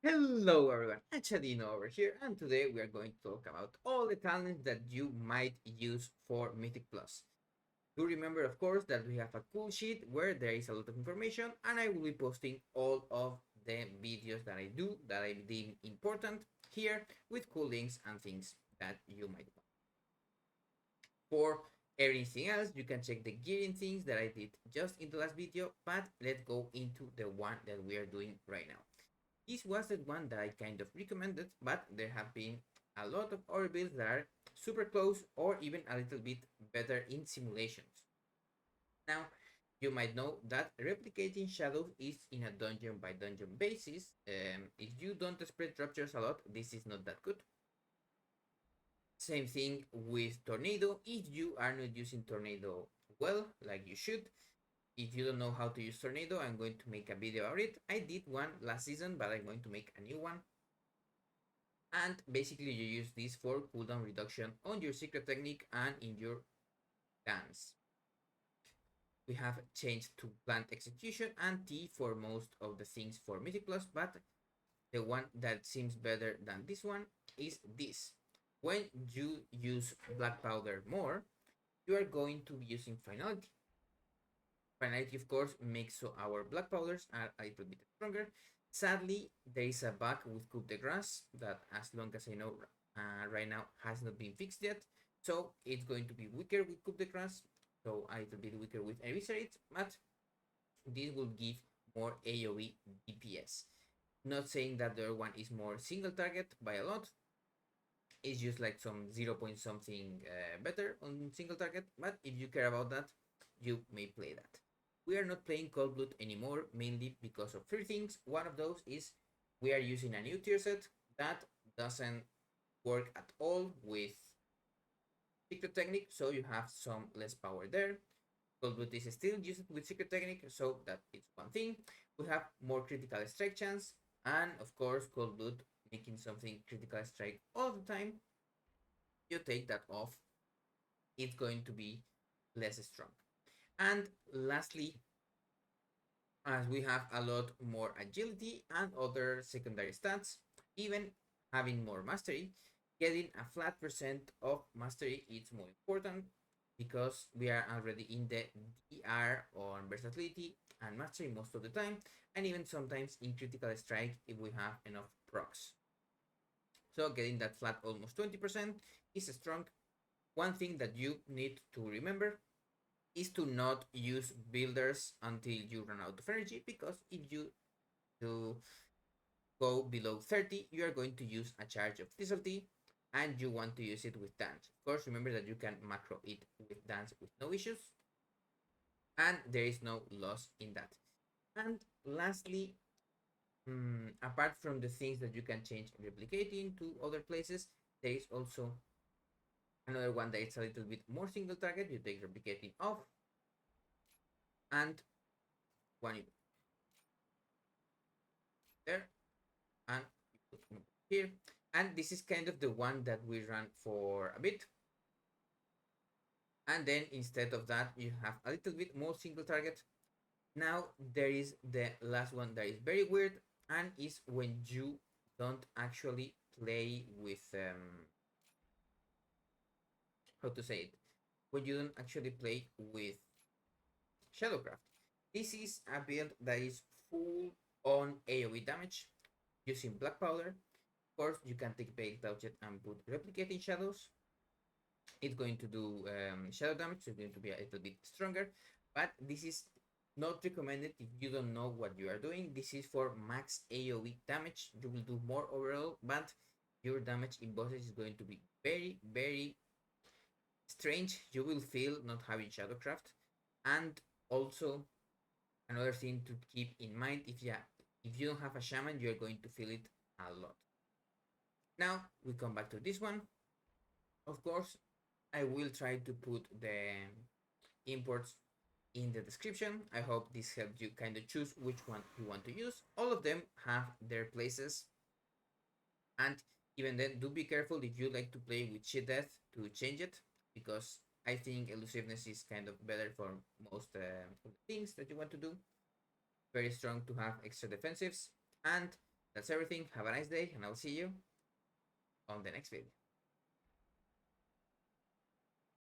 Hello everyone, Hachadino over here, and today we are going to talk about all the talents that you might use for Mythic Plus. Do remember, of course, that we have a cool sheet where there is a lot of information, and I will be posting all of the videos that I do that I deem important here with cool links and things that you might want. For everything else, you can check the gearing things that I did just in the last video, but let's go into the one that we are doing right now. This was the one that I kind of recommended, but there have been a lot of other builds that are super close or even a little bit better in simulations. Now, you might know that replicating shadows is in a dungeon by dungeon basis. If you don't spread ruptures a lot, this is not that good. Same thing with tornado. If you are not using tornado well, like you should, if you don't know how to use tornado, I'm going to make a video about it. I did one last season, but I'm going to make a new one. And basically you use this for cooldown reduction on your secret technique and in your dance. We have changed to plant execution and T for most of the things for Mythic Plus, but the one that seems better than this one is this. When you use black powder more, you are going to be using Finality. Finality, of course, makes so our black powders are a little bit stronger. Sadly, there is a bug with Coup de Grace that, as long as I know right now, has not been fixed yet. So it's going to be weaker with Coup de Grace, so a little bit weaker with Eviscerate, but this will give more AoE DPS. Not saying that the other one is more single target by a lot. It's just like some 0 point something better on single target, but if you care about that, you may play that. We are not playing Cold Blood anymore, mainly because of three things. One of those is we are using a new tier set that doesn't work at all with Secret Technique, so you have some less power there. Cold Blood is still used with Secret Technique, so that is one thing. We have more critical strike chance, and of course, Cold Blood making something critical strike all the time. You take that off, it's going to be less strong. And lastly, as we have a lot more agility and other secondary stats, even having more mastery, getting a flat percent of mastery is more important because we are already in the DR on versatility and mastery most of the time, and even sometimes in critical strike if we have enough procs. So getting that flat almost 20% is strong. One thing that you need to remember is to not use builders until you run out of energy, because if you do go below 30, you are going to use a charge of Dissolty and you want to use it with dance. Of course, remember that you can macro it with dance with no issues, and there is no loss in that. And lastly, apart from the things that you can change replicating to other places, there is also another one that is a little bit more single target. You take replicating off and one there and you put here, and this is kind of the one that we run for a bit, and then instead of that you have a little bit more single target. Now there is the last one that is very weird, and is when you don't actually play with how to say it, when you don't actually play with shadowcraft. This is a build that is full on AoE damage using black powder. Of course, you can take bait dodget and put replicating shadows. It's going to do shadow damage, so it's going to be a little bit stronger. But this is not recommended if you don't know what you are doing. This is for max AoE damage. You will do more overall, but your damage in bosses is going to be very, very strange. You will feel not having shadowcraft. And also another thing to keep in mind, if you don't have a shaman, you're going to feel it a lot. Now we come back to this one. Of course, I will try to put the imports in the description. I hope this helped you kind of choose which one you want to use. All of them have their places, and even then, do be careful if you like to play with shit death to change it, because I think elusiveness is kind of better for most of the things that you want to do. Very strong to have extra defensives, and That's everything. Have a nice day, and I'll see you on the next video.